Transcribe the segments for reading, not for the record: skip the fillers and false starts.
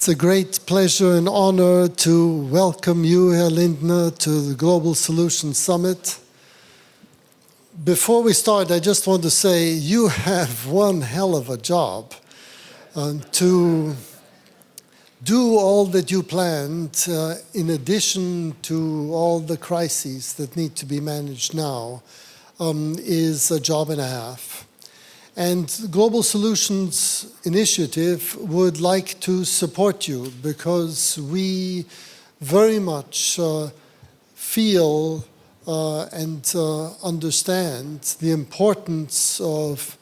It's a great pleasure and honor to welcome you, Herr Lindner, to the Global Solutions Summit. Before we start, I just want to say you have one hell of a job to do all that you planned in addition to all the crises that need to be managed now is a job and a half. And the Global Solutions Initiative would like to support you because we very much feel and understand the importance of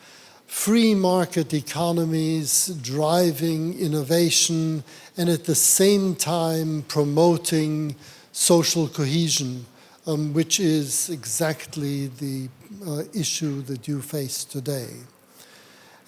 free market economies driving innovation and at the same time promoting social cohesion, which is exactly the issue that you face today.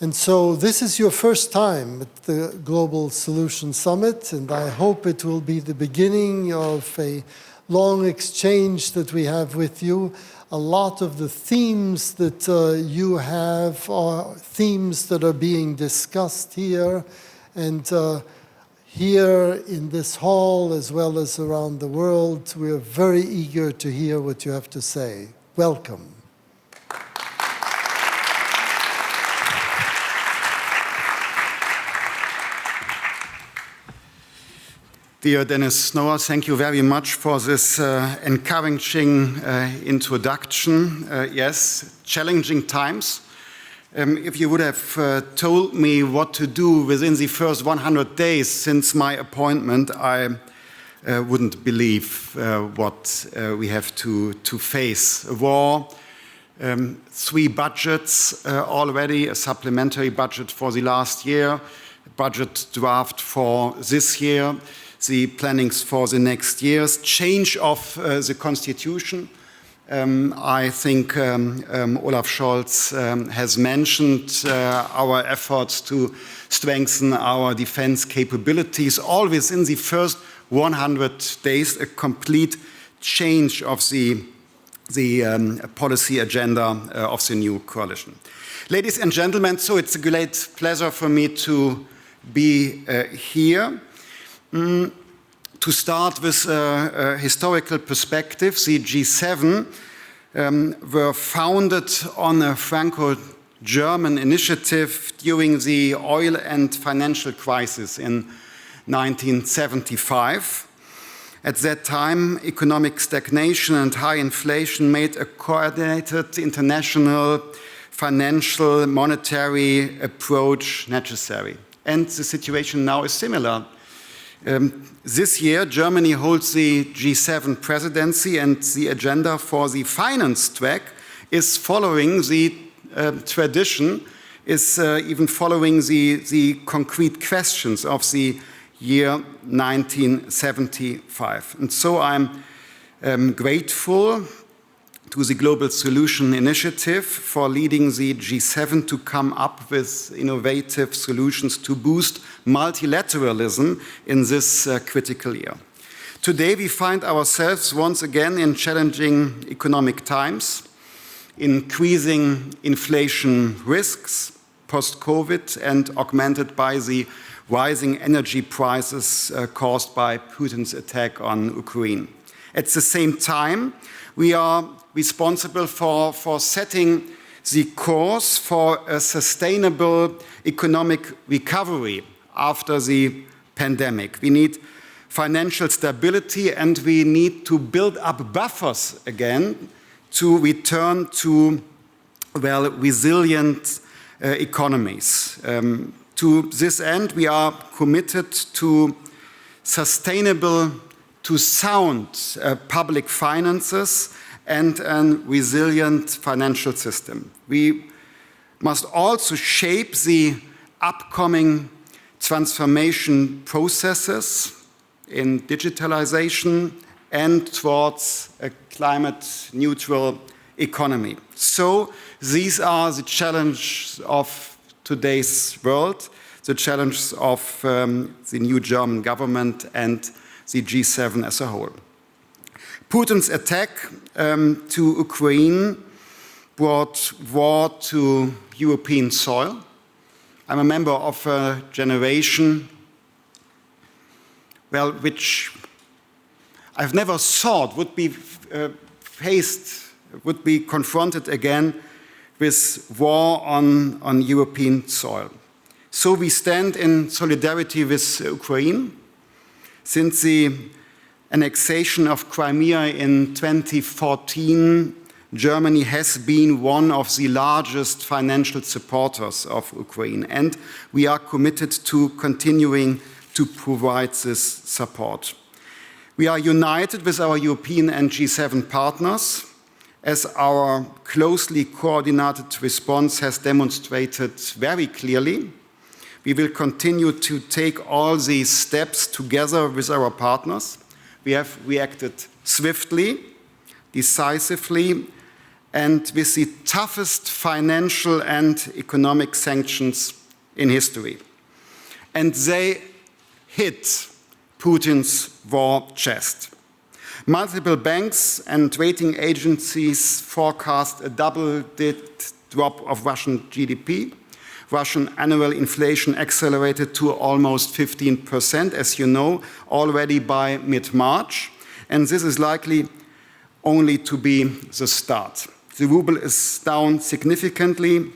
And so this is your first time at the Global Solutions Summit, and I hope it will be the beginning of a long exchange that we have with you. A lot of the themes that you have are themes that are being discussed here, and here in this hall as well as around the world. We are very eager to hear what you have to say. Welcome. Dear Dennis Noah, thank you very much for this encouraging introduction. Yes, challenging times. If you would have told me what to do within the first 100 days since my appointment, I wouldn't believe what we have to face. A war, 3 budgets already, a supplementary budget for the last year, a budget draft for this year, the plannings for the next years, change of the constitution. I think Olaf Scholz has mentioned our efforts to strengthen our defense capabilities. All within the first 100 days, a complete change of the policy agenda of the new coalition. Ladies and gentlemen, so it's a great pleasure for me to be here. To start with a historical perspective, the G7 were founded on a Franco-German initiative during the oil and financial crisis in 1975. At that time, economic stagnation and high inflation made a coordinated international financial monetary approach necessary. And the situation now is similar. This year, Germany holds the G7 presidency, and the agenda for the finance track is following the tradition, is even following the concrete questions of the year 1975. And so I'm grateful to the Global Solution Initiative for leading the G7 to come up with innovative solutions to boost multilateralism in this critical year. Today we find ourselves once again in challenging economic times, increasing inflation risks post-COVID and augmented by the rising energy prices caused by Putin's attack on Ukraine. At the same time, we are responsible for setting the course for a sustainable economic recovery after the pandemic. We need financial stability, and we need to build up buffers again to return to, well, resilient economies. To this end, we are committed to sustainable, to sound public finances and a resilient financial system. We must also shape the upcoming transformation processes in digitalization and towards a climate-neutral economy. So these are the challenges of today's world, the challenges of the new German government and the G7 as a whole. Putin's attack to Ukraine brought war to European soil. I'm a member of a generation well, which I've never thought would be confronted again with war on European soil. So we stand in solidarity with Ukraine. Since the annexation of Crimea in 2014, Germany has been one of the largest financial supporters of Ukraine, and we are committed to continuing to provide this support. We are united with our European and G7 partners, as our closely coordinated response has demonstrated very clearly. We will continue to take all these steps together with our partners. We have reacted swiftly, decisively, and with the toughest financial and economic sanctions in history. And they hit Putin's war chest. Multiple banks and rating agencies forecast a double-digit drop of Russian GDP. Russian annual inflation accelerated to almost 15%, as you know, already by mid-March. And this is likely only to be the start. The ruble is down significantly,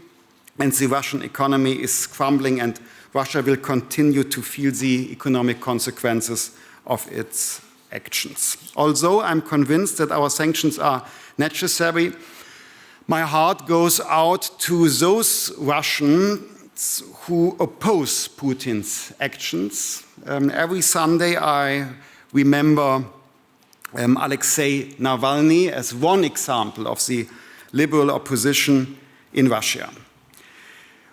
and the Russian economy is crumbling, and Russia will continue to feel the economic consequences of its actions. Although I'm convinced that our sanctions are necessary, my heart goes out to those Russians who oppose Putin's actions. Every Sunday I remember Alexei Navalny as one example of the liberal opposition in Russia.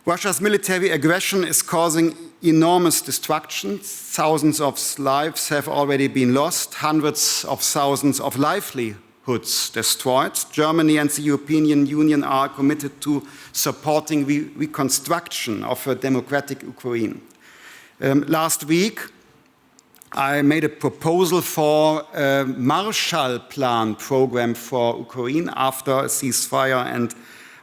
Russia's military aggression is causing enormous destruction. Thousands of lives have already been lost, hundreds of thousands of livelihoods destroyed. Germany and the European Union are committed to supporting reconstruction of a democratic Ukraine. Last week, I made a proposal for a Marshall Plan program for Ukraine after a ceasefire and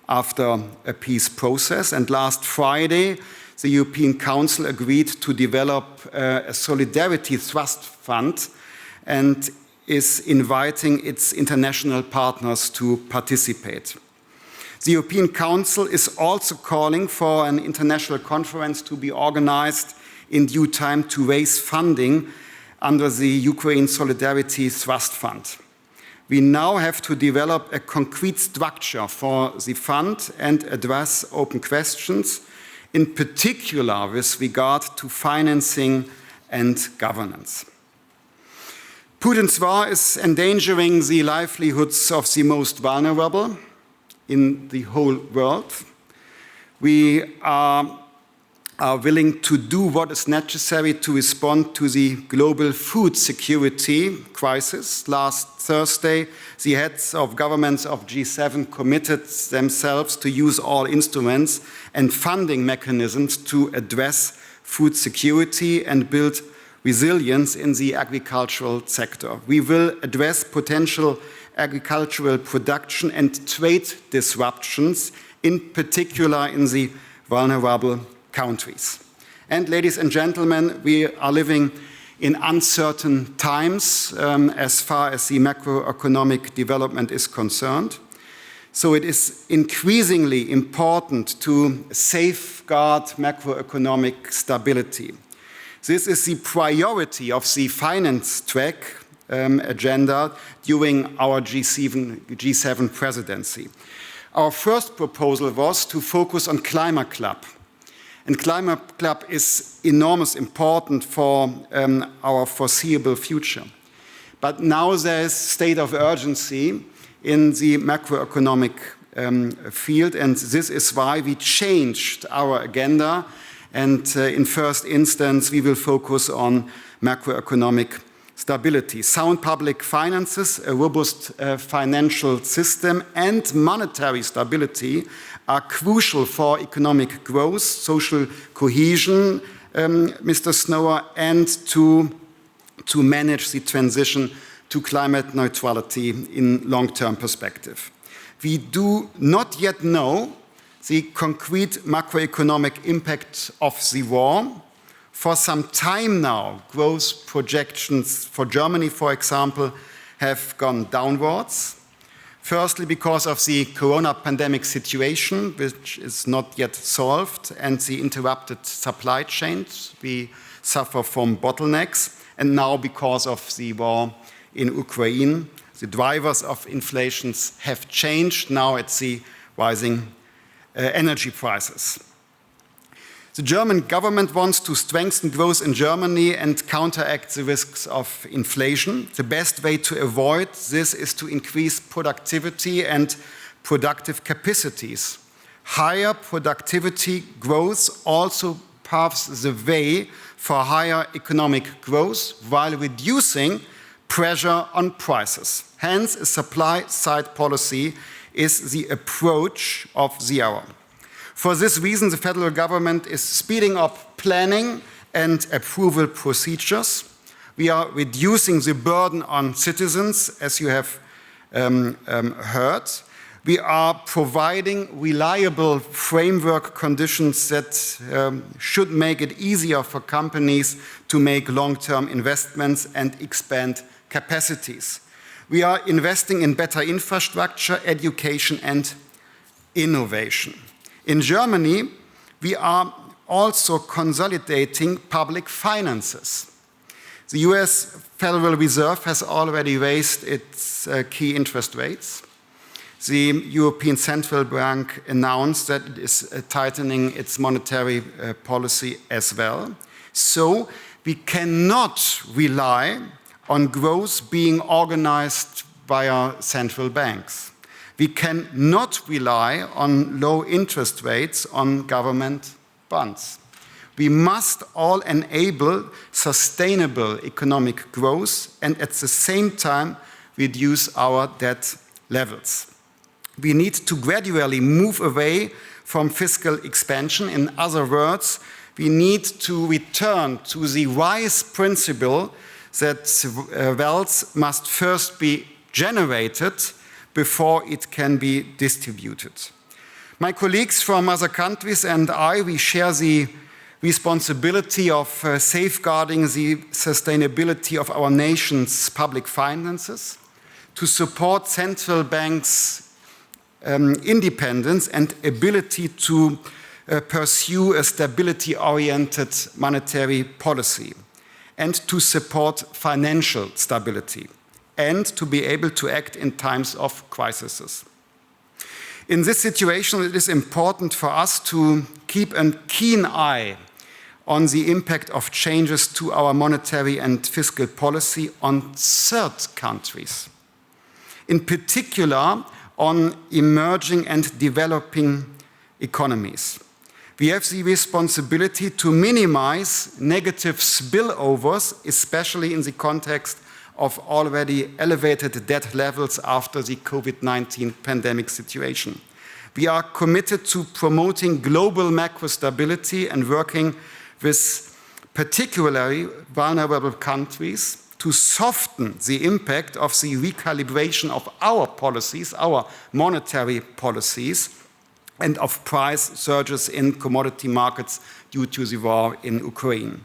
after a peace process. And last Friday, the European Council agreed to develop a solidarity trust fund and is inviting its international partners to participate. The European Council is also calling for an international conference to be organized in due time to raise funding under the Ukraine Solidarity Trust Fund. We now have to develop a concrete structure for the fund and address open questions, in particular with regard to financing and governance. Putin's war is endangering the livelihoods of the most vulnerable in the whole world. We are willing to do what is necessary to respond to the global food security crisis. Last Thursday, the heads of governments of G7 committed themselves to use all instruments and funding mechanisms to address food security and build resilience in the agricultural sector. We will address potential agricultural production and trade disruptions, in particular in the vulnerable countries. And ladies and gentlemen, we are living in uncertain times as far as the macroeconomic development is concerned. So it is increasingly important to safeguard macroeconomic stability. This is the priority of the finance track agenda during our G7 presidency. Our first proposal was to focus on Climate Club. And Climate Club is enormously important for our foreseeable future. But now there is state of urgency in the macroeconomic field, and this is why we changed our agenda. And in first instance, we will focus on macroeconomic stability. Sound public finances, a robust financial system, and monetary stability are crucial for economic growth, social cohesion, Mr. Snower, and to manage the transition to climate neutrality in long-term perspective. We do not yet know the concrete macroeconomic impact of the war For some time now, growth projections for Germany, for example, have gone downwards. Firstly, because of the corona pandemic situation, which is not yet solved, and the interrupted supply chains. We suffer from bottlenecks. And now because of the war in Ukraine, the drivers of inflation have changed. Now it's the rising energy prices. The German government wants to strengthen growth in Germany and counteract the risks of inflation. The best way to avoid this is to increase productivity and productive capacities. Higher productivity growth also paves the way for higher economic growth while reducing pressure on prices. Hence, a supply-side policy is the approach of the hour. For this reason, the federal government is speeding up planning and approval procedures. We are reducing the burden on citizens, as you have heard. We are providing reliable framework conditions that should make it easier for companies to make long-term investments and expand capacities. We are investing in better infrastructure, education, and innovation. In Germany, we are also consolidating public finances. The US Federal Reserve has already raised its key interest rates. The European Central Bank announced that it is tightening its monetary policy as well. So we cannot rely on growth being organized via central banks. We cannot rely on low interest rates on government bonds. We must all enable sustainable economic growth and at the same time reduce our debt levels. We need to gradually move away from fiscal expansion. In other words, we need to return to the wise principle that wealth must first be generated before it can be distributed. My colleagues from other countries and I, we share the responsibility of safeguarding the sustainability of our nation's public finances, to support central banks' independence and ability to pursue a stability-oriented monetary policy, and to support financial stability, and to be able to act in times of crises. In this situation, it is important for us to keep a keen eye on the impact of changes to our monetary and fiscal policy on third countries, in particular on emerging and developing economies. We have the responsibility to minimize negative spillovers, especially in the context of already elevated debt levels after the COVID-19 pandemic situation. We are committed to promoting global macro stability and working with particularly vulnerable countries to soften the impact of the recalibration of our policies, our monetary policies, and of price surges in commodity markets due to the war in Ukraine.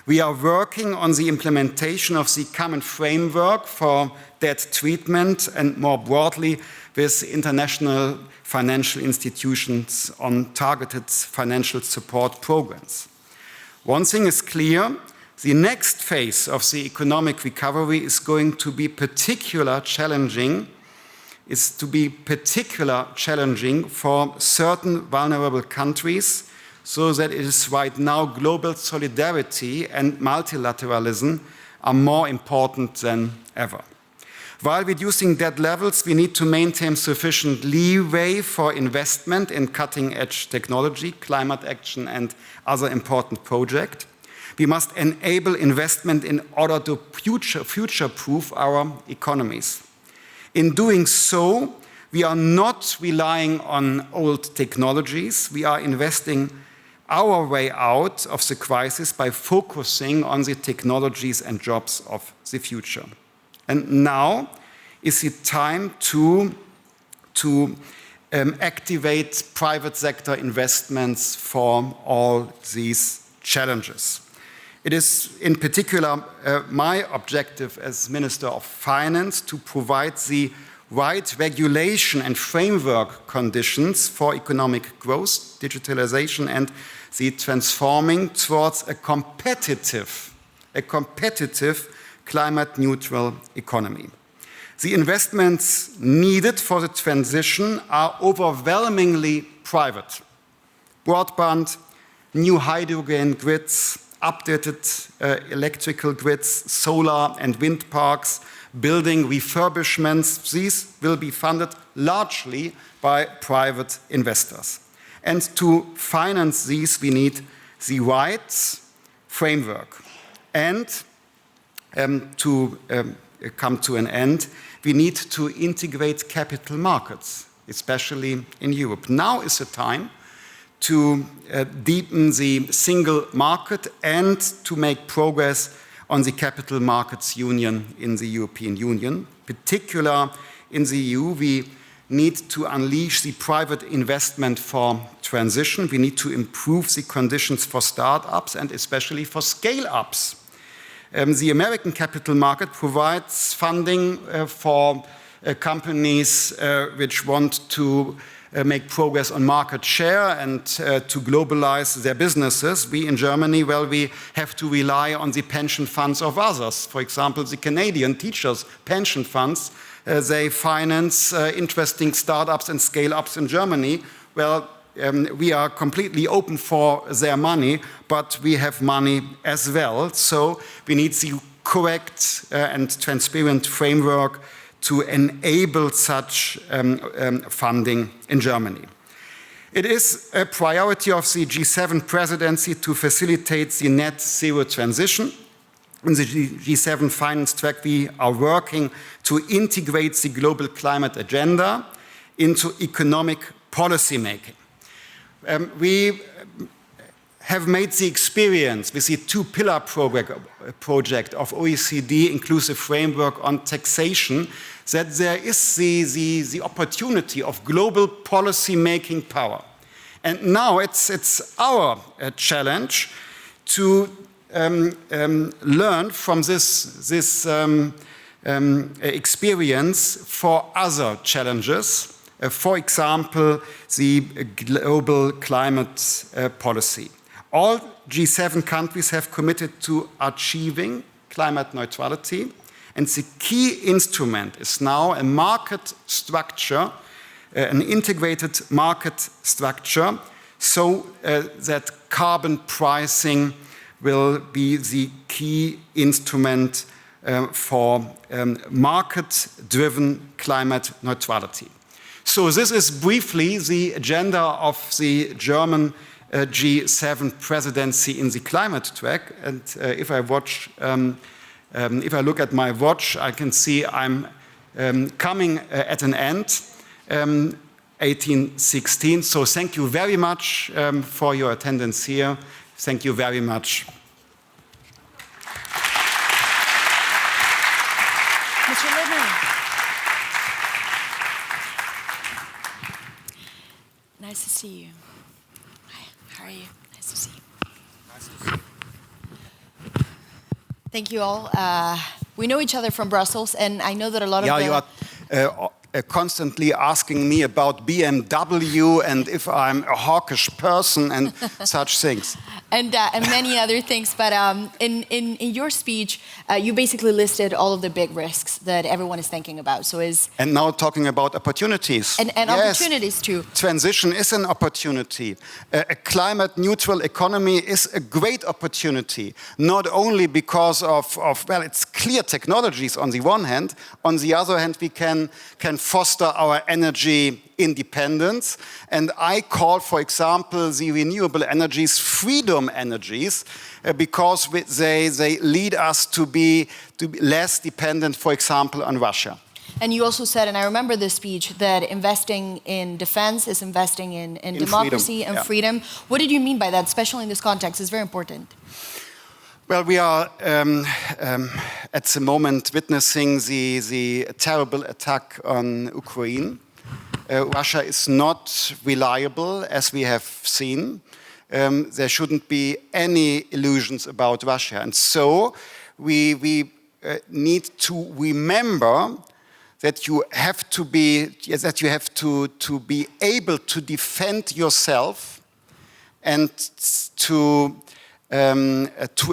We are working on the implementation of the common framework for debt treatment and more broadly with international financial institutions on targeted financial support programs. One thing is clear, the next phase of the economic recovery is going to be particularly challenging for certain vulnerable countries, so that it is right now global solidarity and multilateralism are more important than ever. While reducing debt levels, we need to maintain sufficient leeway for investment in cutting-edge technology, climate action, and other important projects. We must enable investment in order to future-proof our economies. In doing so, we are not relying on old technologies. We are investing our way out of the crisis by focusing on the technologies and jobs of the future. And now is the time to activate private sector investments for all these challenges. It is in particular my objective as Minister of Finance to provide the right regulation and framework conditions for economic growth, digitalization, and the transforming towards a competitive climate-neutral economy. The investments needed for the transition are overwhelmingly private. Broadband, new hydrogen grids, updated electrical grids, solar and wind parks, building refurbishments, these will be funded largely by private investors. And to finance these, we need the right framework. And to come to an end, we need to integrate capital markets, especially in Europe. Now is the time to deepen the single market and to make progress on the capital markets union in the European Union. Particularly in the EU, we need to unleash the private investment for transition. We need to improve the conditions for startups and especially for scale-ups. The American capital market provides funding for companies which want to make progress on market share and to globalize their businesses. We in Germany, well, we have to rely on the pension funds of others. For example, the Canadian teachers' pension funds, they finance interesting startups and scale-ups in Germany. Well, we are completely open for their money, but we have money as well. So we need the correct and transparent framework to enable such funding in Germany. It is a priority of the G7 presidency to facilitate the net zero transition. In the G7 finance track, we are working to integrate the global climate agenda into economic policy making. We have made the experience with the two-pillar project of OECD Inclusive Framework on Taxation that there is the opportunity of global policy-making power. And now it's our challenge to learn from this experience for other challenges. For example, the global climate policy. All G7 countries have committed to achieving climate neutrality, and the key instrument is now a market structure, an integrated market structure, so that carbon pricing will be the key instrument for market-driven climate neutrality. So this is briefly the agenda of the German G7 presidency in the climate track. And if I look at my watch, I can see I'm coming at an end, 1816. So thank you very much for your attendance here. Thank you very much. Mr. Lindner. Nice to see you. Hi, how are you? Nice to see you. Nice to see you. Thank you all. We know each other from Brussels, and I know that a lot of you are constantly asking me about BMW and if I'm a hawkish person and such things. And many other things. But in your speech, you basically listed all of the big risks that everyone is thinking about. And now talking about opportunities. And yes, opportunities too. Transition is an opportunity. A climate-neutral economy is a great opportunity, not only because of well, it's clear technologies on the one hand. On the other hand, we can foster our energy independence. And I call, for example, the renewable energies freedom energies because they lead us to be less dependent, for example, on Russia. And you also said, and I remember this speech, that investing in defense is investing in democracy freedom. And freedom. What did you mean by that, especially in this context? It's very important. Well, we are at the moment witnessing the terrible attack on Ukraine. Russia is not reliable, as we have seen. there shouldn't be any illusions about Russia. And so we need to remember that you have to be able to defend yourself and to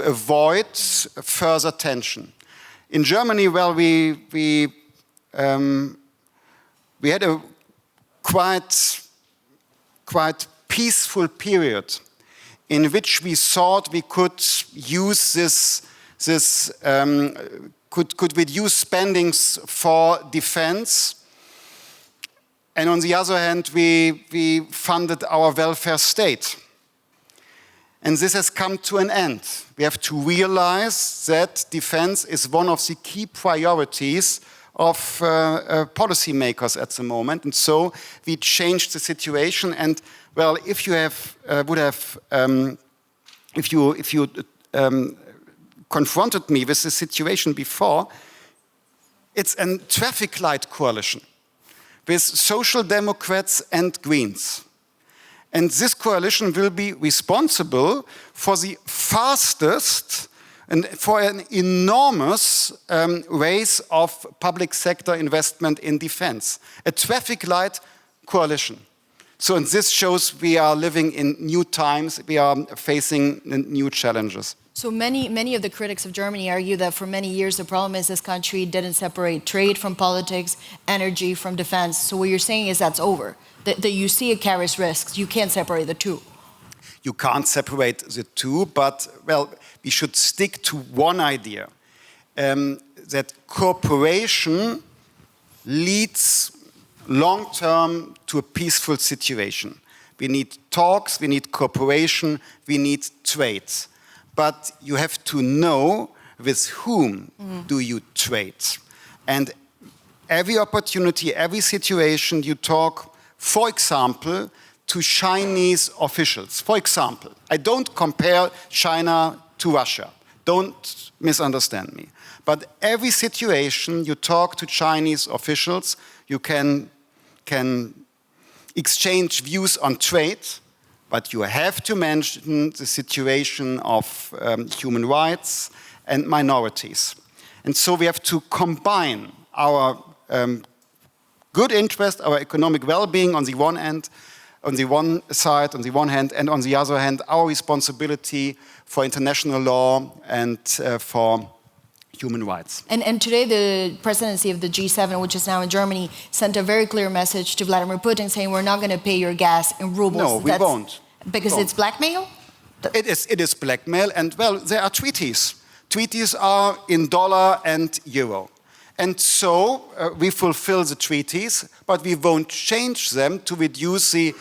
avoid further tension. In Germany, well, we had a quite peaceful period in which we thought we could use could reduce spendings for defense. And on the other hand, we funded our welfare state. And this has come to an end. We have to realize that defense is one of the key priorities of policymakers at the moment. And so we changed the situation. And well, if you confronted me with the situation before, it's a traffic light coalition with Social Democrats and Greens. And this coalition will be responsible for the fastest and for an enormous raise of public sector investment in defense. A traffic light coalition. So and this shows we are living in new times, we are facing new challenges. So many of the critics of Germany argue that for many years the problem is this country didn't separate trade from politics, energy from defense. So what you're saying is that's over, that you see it carries risks. You can't separate the two. You can't separate the two, but well, we should stick to one idea, that cooperation leads long-term to a peaceful situation. We need talks, we need cooperation, we need trade. But you have to know with whom do you trade. And every opportunity, every situation you talk, for example, to Chinese officials. For example, I don't compare China to Russia. Don't misunderstand me. But every situation you talk to Chinese officials, you can exchange views on trade, but you have to mention the situation of human rights and minorities. And so we have to combine our good interest, our economic well-being on the one hand, on the one hand, and on the other hand, our responsibility for international law and for human rights. And today the presidency of the G7, which is now in Germany, sent a very clear message to Vladimir Putin saying we're not going to pay your gas in rubles. No, we won't. Because it's blackmail? It is blackmail, and well, there are treaties. Treaties are in dollar and euro. And so we fulfill the treaties, but we won't change them to reduce the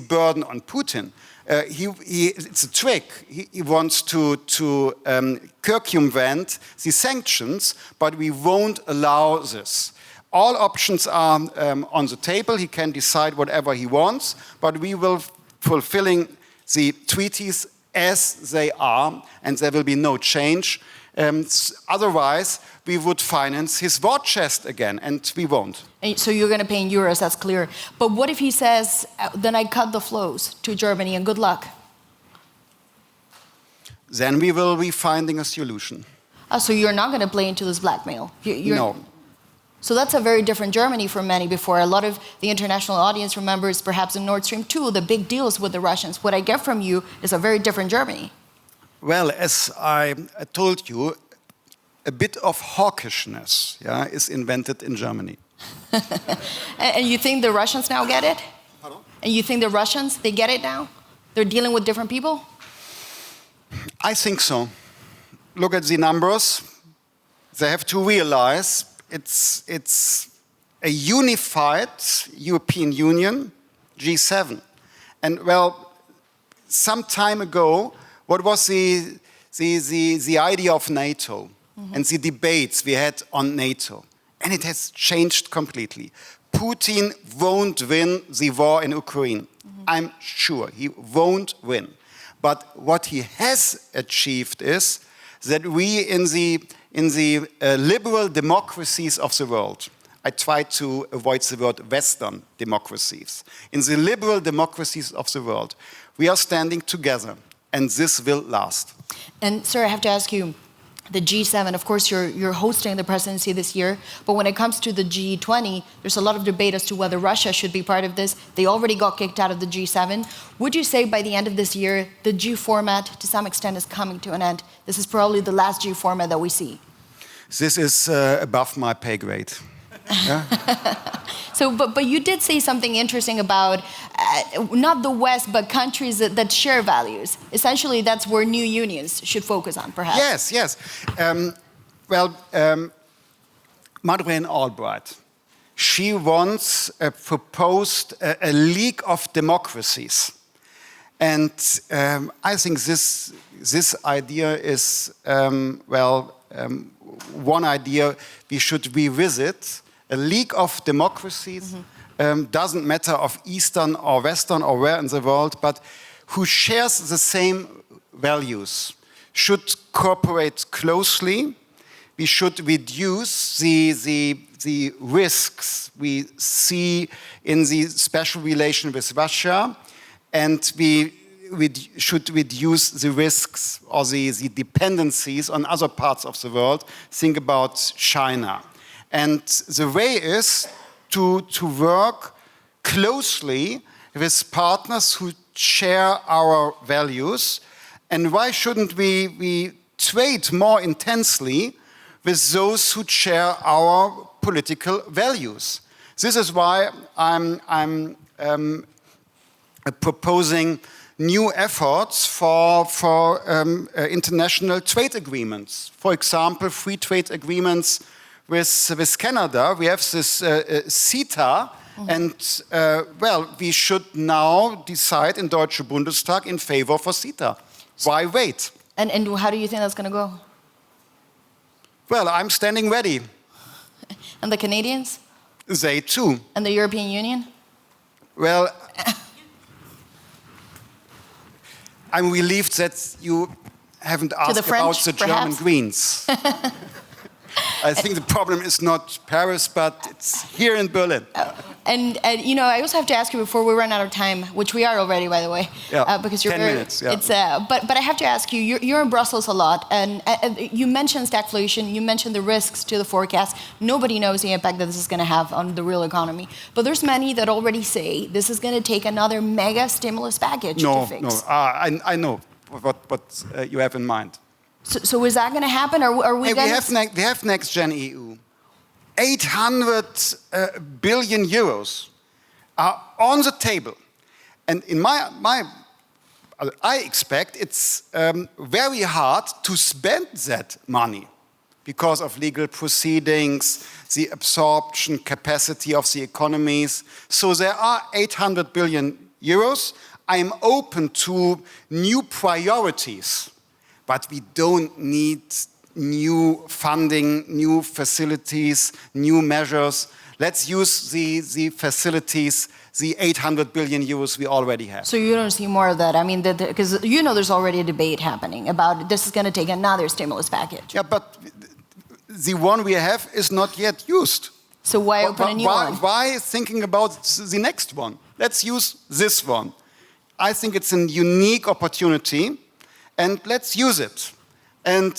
burden on Putin. It's a trick. He wants to circumvent the sanctions, but we won't allow this. All options are on the table. He can decide whatever he wants, but we will fulfilling the treaties as they are, and there will be no change. Otherwise, we would finance his war chest again, and we won't. And so you're going to pay in euros, that's clear. But what if he says, then I cut the flows to Germany and good luck? Then we will be finding a solution. So you're not going to play into this blackmail? No. So that's a very different Germany from many before. A lot of the international audience remembers perhaps in Nord Stream 2, the big deals with the Russians. What I get from you is a very different Germany. Well, as I told you, a bit of hawkishness is invented in Germany. And you think the Russians now get it? Pardon? And you think the Russians, they get it now? They're dealing with different people? I think so. Look at the numbers. They have to realize it's a unified European Union, G7. And well, some time ago, what was the idea of NATO and the debates we had on NATO? And it has changed completely. Putin won't win the war in Ukraine. I'm sure he won't win. But what he has achieved is that we in the liberal democracies of the world I try to avoid the word Western democracies. In the liberal democracies of the world, we are standing together, and this will last. And sir, I have to ask you, the G7, of course, you're hosting the presidency this year, but when it comes to the G20, there's a lot of debate as to whether Russia should be part of this. They already got kicked out of the G7. Would you say by the end of this year, the G format, to some extent, is coming to an end? This is probably the last G format that we see. This is above my pay grade. Yeah? So, but you did say something interesting about not the West, but countries that share values. Essentially, that's where new unions should focus on, perhaps. Yes, yes. Madeleine Albright, she once proposed a league of democracies. And I think this idea is, one idea we should revisit. A league of democracies, doesn't matter of Eastern or Western or where in the world, but who shares the same values, should cooperate closely. We should reduce the risks we see in the special relation with Russia, and we should reduce the risks or the dependencies on other parts of the world. Think about China. And the way is to work closely with partners who share our values. And why shouldn't we trade more intensely with those who share our political values? This is why I'm proposing new efforts for international trade agreements. For example, free trade agreements with Canada. We have this CETA, and we should now decide in Deutsche Bundestag in favor for CETA. Why wait? And how do you think that's going to go? Well, I'm standing ready. And the Canadians? They too. And the European Union? Well, I'm relieved that you haven't asked about the German Greens. I think the problem is not Paris, but it's here in Berlin. And you know, I also have to ask you before we run out of time, which we are already, by the way, because you're 10 minutes. Yeah. It's but I have to ask you, you're in Brussels a lot, and you mentioned stagflation, you mentioned the risks to the forecast. Nobody knows the impact that this is going to have on the real economy, but there's many that already say this is going to take another mega stimulus package to fix. No, I know what you have in mind. So is that going to happen? Are we going to... We have Next Gen EU. 800 billion euros are on the table. And in I expect it's very hard to spend that money because of legal proceedings, the absorption capacity of the economies. So there are 800 billion euros. I am open to new priorities. But we don't need new funding, new facilities, new measures. Let's use the facilities, the 800 billion euros we already have. So you don't see more of that? I mean, because you know there's already a debate happening about this is going to take another stimulus package. Yeah, but the one we have is not yet used. So why open a new one? Why thinking about the next one? Let's use this one. I think it's a unique opportunity. And let's use it. And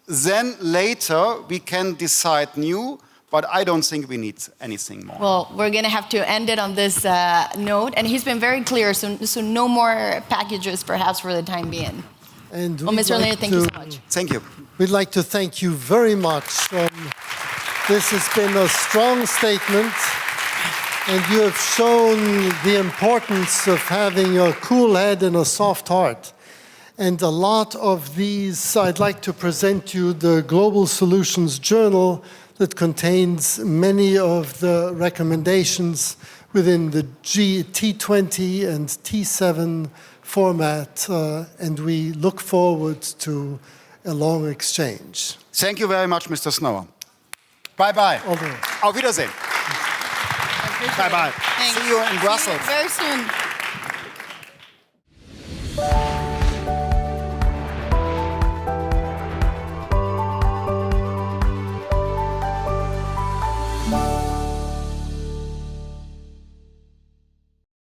then later we can decide new, but I don't think we need anything more. Well, we're going to have to end it on this note. And he's been very clear, so no more packages perhaps for the time being. And Mr. Lindner, thank you so much. Thank you. We'd like to thank you very much. This has been a strong statement. And you have shown the importance of having a cool head and a soft heart. And a lot of these, I'd like to present you the Global Solutions Journal that contains many of the recommendations within the T20 and T7 format, and we look forward to a long exchange. Thank you very much, Mr. Snower. Bye-bye. Over. Auf Wiedersehen. Bye-bye. Thanks. See you in Brussels. See you very soon.